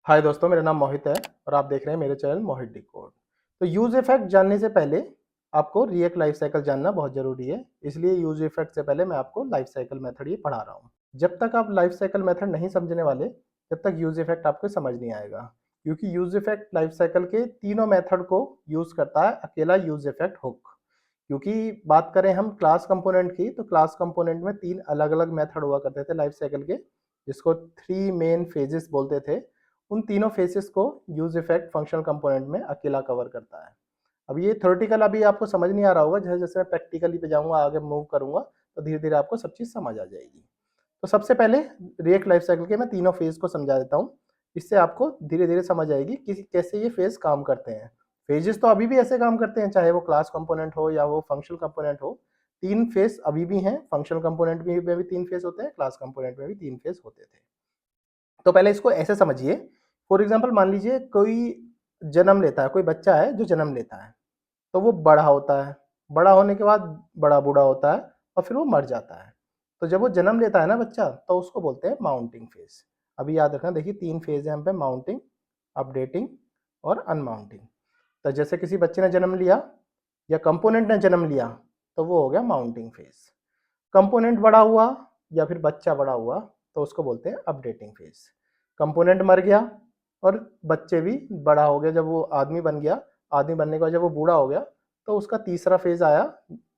हाय दोस्तों, मेरा नाम मोहित है और आप देख रहे हैं मेरे चैनल मोहित डिकोड। तो यूज इफेक्ट जानने से पहले आपको रिएक्ट लाइफ साइकिल जानना बहुत ज़रूरी है। इसलिए यूज इफेक्ट से पहले मैं आपको लाइफ साइकिल मेथड ये पढ़ा रहा हूँ। जब तक आप लाइफ साइकिल मेथड नहीं समझने वाले, तब तक यूज इफेक्ट आपको समझ नहीं आएगा, क्योंकि यूज इफेक्ट लाइफ साइकिल के तीनों मेथड को यूज करता है अकेला यूज इफेक्ट हुक। क्योंकि बात करें हम क्लास कंपोनेंट की, तो क्लास कंपोनेंट में तीन अलग अलग मेथड हुआ करते थे लाइफ साइकिल के, जिसको थ्री मेन फेजेस बोलते थे। उन तीनों फेसेस को यूज इफेक्ट फंक्शनल कंपोनेंट में अकेला कवर करता है। अब ये थ्योरेटिकल अभी आपको समझ नहीं आ रहा होगा, जैसे जैसे मैं प्रैक्टिकली पे जाऊंगा, आगे मूव करूंगा, तो धीरे धीरे आपको सब चीज़ समझ आ जाएगी। तो सबसे पहले रिएक्ट लाइफ साइकिल के मैं तीनों फेज को समझा देता हूँ। इससे आपको धीरे धीरे समझ आएगी कि कैसे ये फेज काम करते हैं। फेजेस तो अभी भी ऐसे काम करते हैं, चाहे वो क्लास कंपोनेंट हो या वो फंक्शनल कंपोनेंट हो। तीन फेज अभी भी हैं, फंक्शनल कंपोनेंट में भी तीन फेज होते हैं, क्लास कंपोनेंट में भी तीन फेज होते थे। तो पहले इसको ऐसे समझिए। फॉर एग्जाम्पल मान लीजिए कोई जन्म लेता है, कोई बच्चा है जो जन्म लेता है, तो वो बड़ा होता है। बड़ा होने के बाद बड़ा बूढ़ा होता है और फिर वो मर जाता है। तो जब वो जन्म लेता है ना बच्चा, तो उसको बोलते हैं माउंटिंग फेज। अभी याद रखना, देखिए तीन फेज है यहाँ पे, माउंटिंग, अपडेटिंग और अनमाउंटिंग। तो जैसे किसी बच्चे ने जन्म लिया या कंपोनेंट ने जन्म लिया, तो वो हो गया माउंटिंग फेज। कंपोनेंट बड़ा हुआ या फिर बच्चा बड़ा हुआ, तो उसको बोलते हैं अपडेटिंग फेज। कंपोनेंट मर गया और बच्चे भी बड़ा हो गया, जब वो आदमी बन गया, आदमी बनने के बाद जब वो बूढ़ा हो गया, तो उसका तीसरा फेज आया,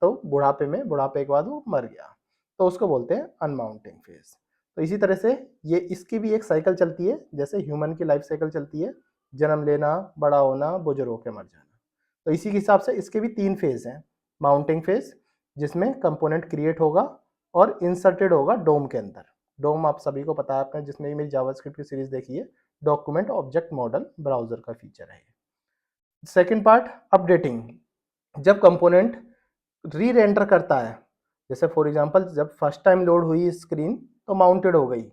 तो बुढ़ापे के बाद वो मर गया, तो उसको बोलते हैं अनमाउंटिंग फेज। तो इसी तरह से ये इसकी भी एक साइकिल चलती है, जैसे ह्यूमन की लाइफ साइकिल चलती है, जन्म लेना, बड़ा होना, बुजुर्ग होकर मर जाना। तो इसी के हिसाब से इसके भी तीन फेज हैं। माउंटिंग फेज, जिसमें कंपोनेंट क्रिएट होगा और इंसर्टेड होगा डोम के अंदर। डोम आप सभी को पता है, आपने जिसमें भी मेरी जावास्क्रिप्ट की सीरीज देखी है, डॉक्यूमेंट ऑब्जेक्ट मॉडल ब्राउजर का फीचर है। सेकंड पार्ट अपडेटिंग, जब कंपोनेंट री रेंडर करता है। जैसे फॉर एग्जांपल जब फर्स्ट टाइम लोड हुई स्क्रीन, तो माउंटेड हो गई।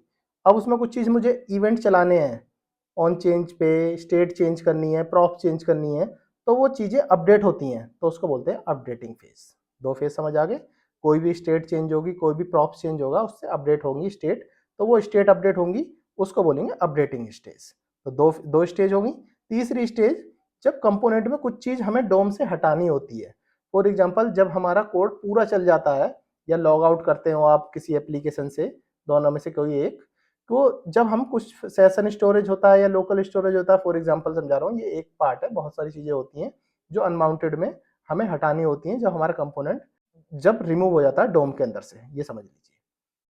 अब उसमें कुछ चीज़ मुझे इवेंट चलाने हैं, ऑन चेंज पे स्टेट चेंज करनी है, प्रॉप चेंज करनी है, तो वो चीज़ें अपडेट होती हैं, तो उसको बोलते हैं अपडेटिंग फेज। दो फेज समझ आ गए। कोई भी स्टेट चेंज होगी, कोई भी प्रॉप चेंज होगा, उससे अपडेट होंगी स्टेट, तो वो स्टेट अपडेट होंगी, उसको बोलेंगे अपडेटिंग स्टेज। तो दो दो स्टेज होगी। तीसरी स्टेज, जब कंपोनेंट में कुछ चीज़ हमें डोम से हटानी होती है। फॉर एग्जांपल जब हमारा कोड पूरा चल जाता है, या लॉग आउट करते हो आप किसी एप्लीकेशन से, दोनों में से कोई एक, तो जब हम कुछ सेशन स्टोरेज होता है या लोकल स्टोरेज होता है, फॉर एग्जांपल समझा रहा हूँ, ये एक पार्ट है, बहुत सारी चीज़ें होती हैं जो अनमाउंटेड में हमें हटानी होती हैं, जब हमारा कंपोनेंट जब रिमूव हो जाता है डोम के अंदर से, ये समझ लीजिए।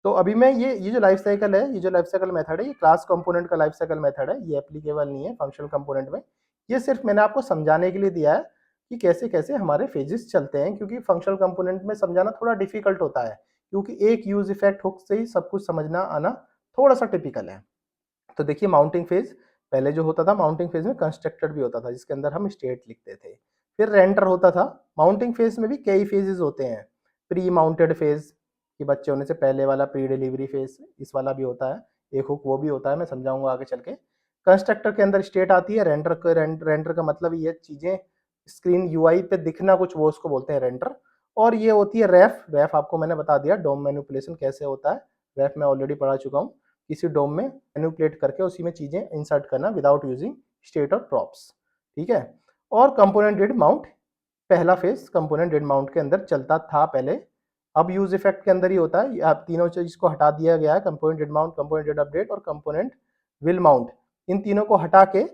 तो अभी मैं ये जो लाइफ साइकिल है, ये जो लाइफ साइकिल मेथड है, ये क्लास कंपोनेंट का लाइफ साइकिल मेथड है, ये एप्लीकेबल नहीं है फंक्शनल कंपोनेंट में। ये सिर्फ मैंने आपको समझाने के लिए दिया है कि कैसे कैसे हमारे फेजेस चलते हैं, क्योंकि फंक्शनल कंपोनेंट में समझाना थोड़ा डिफिकल्ट होता है, क्योंकि एक यूज इफेक्ट हुक से ही सब कुछ समझना आना थोड़ा सा टिपिकल है। तो देखिए माउंटिंग फेज पहले जो होता था, माउंटिंग फेज में कंस्ट्रक्टर भी होता था, जिसके अंदर हम स्टेट लिखते थे। फिर रेंडर होता था। माउंटिंग फेज में भी कई फेजेस होते हैं। प्री माउंटेड फेज, कि बच्चे होने से पहले वाला प्री डिलीवरी फेज, इस वाला भी होता है। एक हुक वो भी होता है, मैं समझाऊंगा आगे चल के। कंस्ट्रक्टर के अंदर स्टेट आती है। रेंडर का मतलब ये चीजें स्क्रीन यूआई पे दिखना कुछ, वो उसको बोलते हैं रेंडर। और ये होती है रेफ। रेफ आपको मैंने बता दिया डोम मैनिपुलेशन कैसे होता है, रेफ मैं ऑलरेडी पढ़ा चुका हूँ। किसी डोम में मैनिपुलेट करके उसी में चीजें इंसर्ट करना विदाउट यूजिंग स्टेट और प्रॉप्स, ठीक है। और कंपोनेंट डिड माउंट, पहला फेज कंपोनेंट डिड माउंट के अंदर चलता था पहले, अब यूज इफेक्ट के अंदर ही होता है। आप तीनों चीज को हटा दिया गया है, component did mount, component did update और कंपोनेंट विल माउंट। इन तीनों को हटा के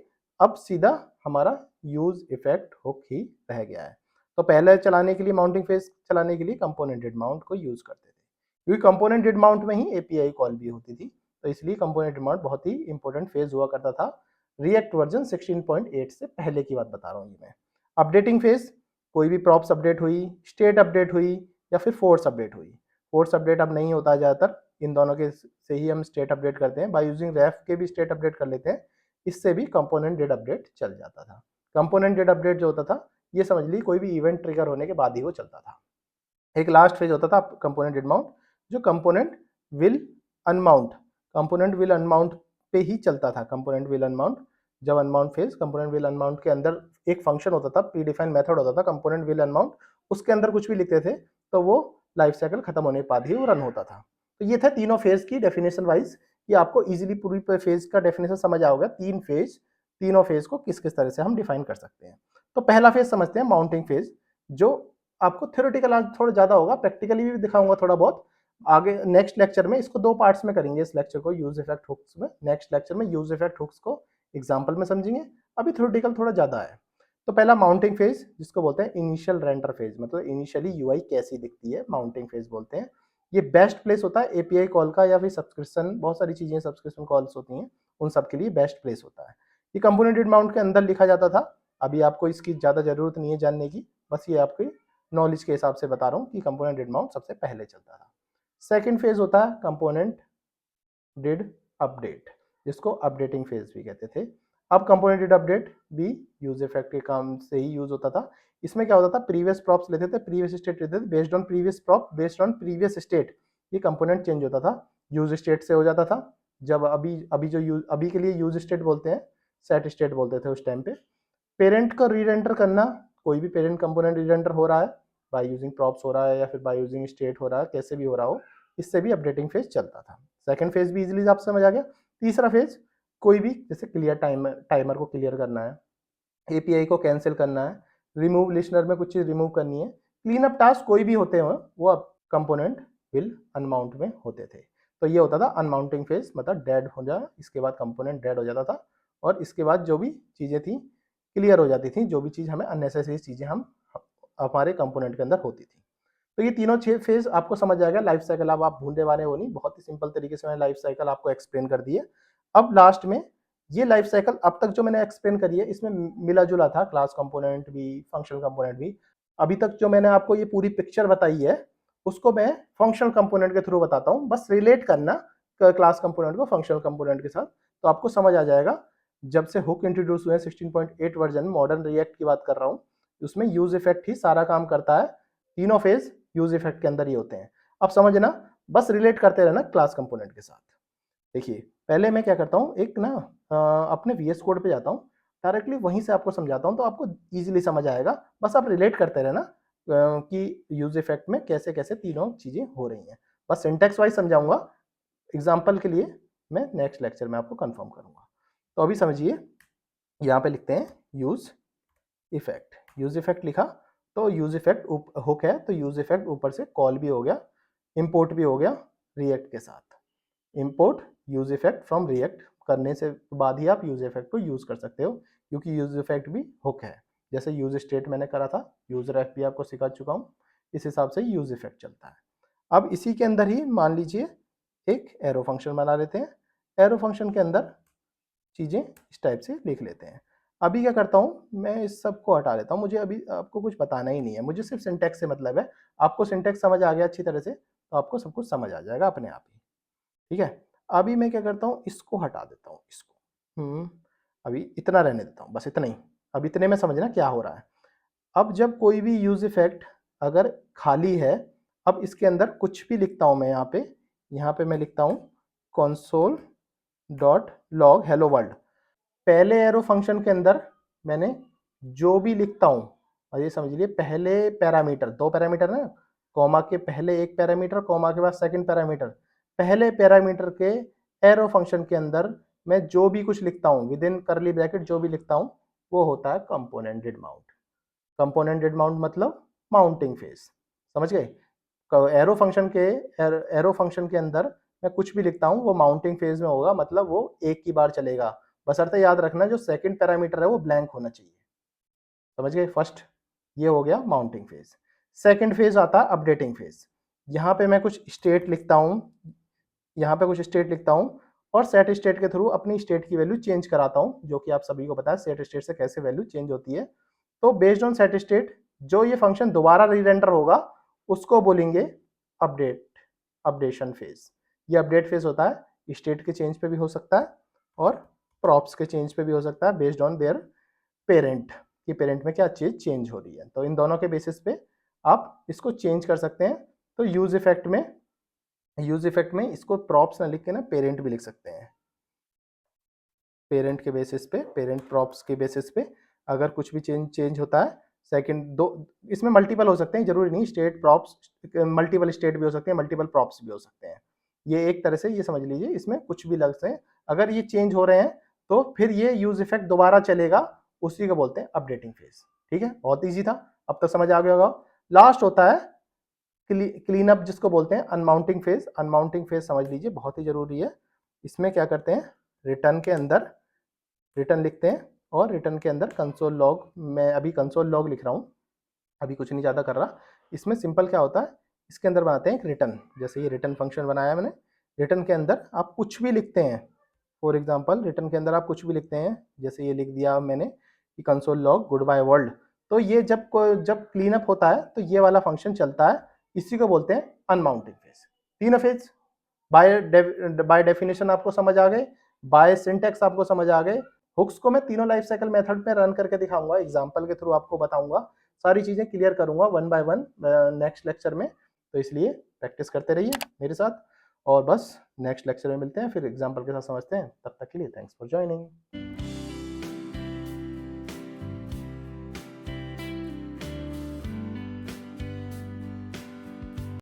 अब सीधा हमारा यूज इफेक्ट हुक ही रह गया है। तो पहले चलाने के लिए, माउंटिंग फेज चलाने के लिए कंपोनेंट डिड माउंट को यूज करते थे, क्योंकि कंपोनेंट डिड माउंट में ही एपीआई कॉल भी होती थी। तो इसलिए कंपोनेंट डिड माउंट बहुत ही इंपॉर्टेंट फेज हुआ करता था। रिएक्ट वर्जन 16.8 से पहले की बात बता रहा हूँ ये मैं। अपडेटिंग फेज, कोई भी प्रॉप्स अपडेट हुई, स्टेट अपडेट हुई, या फिर फोर्स अपडेट हुई। फोर्स अपडेट अब नहीं होता है ज़्यादातर, इन दोनों के से ही हम स्टेट अपडेट करते हैं। बाय यूजिंग रेफ के भी स्टेट अपडेट कर लेते हैं, इससे भी कंपोनेंट डिड अपडेट चल जाता था। कंपोनेंट डिड अपडेट जो होता था, ये समझ ली कोई भी इवेंट ट्रिगर होने के बाद ही वो चलता था। एक लास्ट फेज होता था कंपोनेंट डिड माउंट, जो component will unmount, component will unmount पे ही चलता था। कंपोनेंट विल अनमाउंट, जब unmount phase, component will unmount के अंदर एक फंक्शन होता था, प्री डिफाइंड मेथड होता था कंपोनेंट विल अनमाउंट, उसके अंदर कुछ भी लिखते थे, तो वो लाइफ साइकिल खत्म होने के बाद ही वो रन होता था। तो ये थे तीनों फेज की डेफिनेशन वाइज कि आपको इजीली पूरी फेज का डेफिनेशन समझ आओगे। तीनों फेज को किस किस तरह से हम डिफाइन कर सकते हैं। तो पहला फेज समझते हैं माउंटिंग फेज, जो आपको थ्योरेटिकल आज थोड़ा ज्यादा होगा, प्रैक्टिकली भी दिखाऊंगा थोड़ा बहुत आगे नेक्स्ट लेक्चर में। इसको दो पार्ट्स में करेंगे इस लेक्चर को, यूज इफेक्ट हुक्स में। नेक्स्ट लेक्चर में यूज इफेक्ट हुक्स को एग्जांपल में समझेंगे, अभी थ्योरेटिकल थोड़ा ज्यादा है। तो पहला माउंटिंग फेज, जिसको बोलते हैं इनिशियल रेंडर फेज, मतलब इनिशियली यूआई कैसी दिखती है, माउंटिंग फेज बोलते हैं। ये बेस्ट प्लेस होता है एपीआई कॉल का, या फिर सब्सक्रिप्शन, बहुत सारी चीजें सब्सक्रिप्शन कॉल्स होती हैं, उन सब के लिए बेस्ट प्लेस होता है। ये कंपोनेंट डिड माउंट के अंदर लिखा जाता था। अभी आपको इसकी ज्यादा जरूरत नहीं है जानने की, बस ये आपकी नॉलेज के हिसाब से बता रहा हूँ कि कंपोनेंट डिड माउंट सबसे पहले चलता था। सेकेंड फेज होता है कंपोनेंट डिड अपडेट, जिसको अपडेटिंग फेज भी कहते थे। अब कंपोनेंट डिड अपडेट भी यूज इफेक्ट के काम से ही यूज होता था। इसमें क्या होता था, प्रीवियस प्रॉप्स लेते थे, प्रीवियस स्टेट लेते थे, based on previous prop, based on previous state ये कंपोनेंट चेंज होता था। यूज स्टेट से हो जाता था, जब अभी के लिए यूज स्टेट बोलते हैं, सेट स्टेट बोलते थे उस टाइम पे। पेरेंट को रीरेंडर करना, कोई भी पेरेंट कंपोनेंट रीरेंडर हो रहा है बाय यूजिंग प्रॉप्स हो रहा है, या फिर बाय यूजिंग स्टेट हो रहा है, कैसे भी हो रहा हो, इससे भी अपडेटिंग फेज चलता था। सेकंड फेज भी इजीली आप समझ आ गया। तीसरा फेज, कोई भी जैसे क्लियर टाइमर को क्लियर करना है, एपीआई को कैंसिल करना है, रिमूव लिस्नर में कुछ चीज रिमूव करनी है, क्लीन अप टास्क कोई भी होते हो वो अब कंपोनेंट विल अनमाउंट में होते थे। तो ये होता था अनमाउंटिंग फेज, मतलब डेड हो जाए, इसके बाद कंपोनेंट डेड हो जाता था, और इसके बाद जो भी चीजें थी क्लियर हो जाती थी, जो भी चीज हमें अननेसेसरी चीजें हम हमारे कंपोनेंट के अंदर होती थी। तो ये तीनों 6 फेज आपको समझ जाएगा। लाइफ साइकिल अब आप भूलने वाले हो नहीं, बहुत ही सिंपल तरीके से मैंने लाइफ साइकिल आपको एक्सप्लेन कर दी है। अब लास्ट में ये लाइफ साइकिल अब तक जो मैंने एक्सप्लेन करी है, इसमें मिला जुला था, क्लास कंपोनेंट भी, फंक्शनल कंपोनेंट भी। अभी तक जो मैंने आपको ये पूरी पिक्चर बताई है, उसको मैं फंक्शनल कंपोनेंट के थ्रू बताता हूँ। बस रिलेट करना क्लास कंपोनेंट को फंक्शनल कंपोनेंट के साथ, तो आपको समझ आ जाएगा। जब से हुक इंट्रोड्यूस हुए 16.8 वर्जन, मॉडर्न रिएक्ट की बात कर रहा हूँ, उसमें यूज इफेक्ट ही सारा काम करता है। तीनों फेज यूज इफेक्ट के अंदर ही होते हैं। अब समझना, बस रिलेट करते रहना क्लास कंपोनेंट के साथ। देखिए, पहले मैं क्या करता हूँ, एक ना अपने वीएस कोड पे जाता हूँ, डायरेक्टली वहीं से आपको समझाता हूँ, तो आपको इजीली समझ आएगा। बस आप रिलेट करते रहना कि यूज इफेक्ट में कैसे कैसे तीनों चीजें हो रही हैं। बस सिंटेक्स वाइज समझाऊंगा, एग्जाम्पल के लिए मैं नेक्स्ट लेक्चर में आपको कंफर्म करूंगा। तो अभी समझिए, यहाँ पे लिखते हैं यूज इफेक्ट। यूज इफेक्ट लिखा, तो यूज इफेक्ट हुक है, तो यूज इफेक्ट ऊपर से कॉल भी हो गया, इंपोर्ट भी हो गया रिएक्ट के साथ। Import use effect from react करने से बाद ही आप यूज इफेक्ट को यूज कर सकते हो, क्योंकि यूज इफेक्ट भी हुक है। जैसे यूज स्टेट मैंने करा था, यूज रेफ भी आपको सिखा चुका हूँ, इस हिसाब से यूज इफेक्ट चलता है। अब इसी के अंदर ही मान लीजिए एक एरो फंक्शन बना लेते हैं। एरो फंक्शन के अंदर चीजें इस टाइप से लिख लेते हैं। अभी क्या करता हूँ, मैं इस सब को हटा लेता हूँ, मुझे अभी आपको कुछ बताना ही नहीं है, मुझे सिर्फ सिंटेक्स से मतलब है। आपको सिंटेक्स समझ आ गया अच्छी तरह से, तो आपको सब कुछ समझ आ जाएगा अपने आप ही। ठीक है, अभी मैं क्या करता हूँ, इसको हटा देता हूँ, इसको अभी इतना रहने देता हूँ, बस इतना ही। अब इतने में समझना क्या हो रहा है। अब जब कोई भी यूज इफेक्ट अगर खाली है, अब इसके अंदर कुछ भी लिखता हूँ मैं, यहाँ पे मैं लिखता हूँ console dot log hello world. पहले एरो फंक्शन के अंदर मैंने जो भी लिखता हूं, और ये समझ लिए पहले पैरामीटर, दो पैरामीटर ना, कॉमा के पहले एक पैरामीटर, कॉमा के बाद सेकंड पैरामीटर, पहले पैरामीटर के एरो फंक्शन के अंदर मैं जो भी कुछ लिखता हूं विद इन करली ब्रैकेट, जो भी लिखता हूं वो होता है component did mount. Component did mount मतलब माउंटिंग फेज, समझ गए। एरो फंक्शन के अंदर मैं कुछ भी लिखता हूँ वो माउंटिंग फेज में होगा, मतलब वो एक ही बार चलेगा। बशर्ते याद रखना जो सेकंड पैरामीटर है वो ब्लैंक होना चाहिए। समझ गए। फर्स्ट ये हो गया माउंटिंग फेज। सेकंड फेज आता है अपडेटिंग फेज। यहाँ पे मैं कुछ स्टेट लिखता हूँ, यहाँ पे कुछ स्टेट लिखता हूँ, और सेट स्टेट के थ्रू अपनी स्टेट की वैल्यू चेंज कराता हूँ, जो कि आप सभी को पता है सेट स्टेट से कैसे वैल्यू चेंज होती है। तो बेस्ड ऑन सेट स्टेट जो ये फंक्शन दोबारा रीरेंडर होगा उसको बोलेंगे अपडेशन फेज। ये अपडेट फेज होता है, स्टेट के चेंज पे भी हो सकता है और प्रॉप्स के चेंज पे भी हो सकता है, बेस्ड ऑन देयर पेरेंट, कि पेरेंट में क्या चीज चेंज हो रही है। तो इन दोनों के बेसिस पे आप इसको चेंज कर सकते हैं। तो यूज इफेक्ट में इसको प्रॉप्स ना लिख के ना पेरेंट भी लिख सकते हैं। पेरेंट के बेसिस पे, पेरेंट प्रॉप्स के बेसिस पे अगर कुछ भी चेंज होता है, सेकंड दो, इसमें मल्टीपल हो सकते हैं, जरूरी नहीं स्टेट प्रॉप्स, मल्टीपल स्टेट भी हो सकते हैं, मल्टीपल प्रॉप्स भी हो सकते हैं। ये एक तरह से ये समझ लीजिए इसमें कुछ भी लग से अगर ये चेंज हो रहे हैं तो फिर ये यूज इफेक्ट दोबारा चलेगा, उसी को बोलते हैं अपडेटिंग फेज। ठीक है, बहुत ईजी था, अब तक समझ आ गया होगा। लास्ट होता है क्लीन अप, जिसको बोलते हैं अनमाउंटिंग फेज। अनमाउंटिंग फेज समझ लीजिए बहुत ही जरूरी है। इसमें क्या करते हैं, रिटर्न के अंदर रिटर्न लिखते हैं और रिटर्न के अंदर कंसोल लॉग, मैं अभी कंसोल लॉग लिख रहा हूँ, अभी कुछ नहीं ज़्यादा कर रहा। इसमें सिंपल क्या होता है, इसके अंदर बनाते हैं एक रिटर्न, जैसे ये रिटर्न फंक्शन बनाया मैंने। रिटर्न के अंदर आप कुछ भी लिखते हैं, फॉर एग्जांपल रिटर्न के अंदर आप कुछ भी लिखते हैं, जैसे ये लिख दिया मैंने कि console log good bye world. तो ये जब क्लीन अप होता है तो ये वाला फंक्शन चलता है, इसी को बोलते हैं अनमाउंटिंग फेज। तीनों फेज बाय डेफिनेशन आपको समझ आ गए, बाय सिंटेक्स आपको समझ आ गए। हुक्स को मैं तीनों लाइफ साइकिल मेथड में रन करके दिखाऊंगा, एग्जांपल के थ्रू आपको बताऊंगा, सारी चीजें क्लियर करूंगा one by one next lecture में। तो इसलिए प्रैक्टिस करते रहिए मेरे साथ, और बस नेक्स्ट लेक्चर में मिलते हैं, फिर एग्जांपल के साथ समझते हैं। तब तक के लिए थैंक्स फॉर ज्वाइनिंग।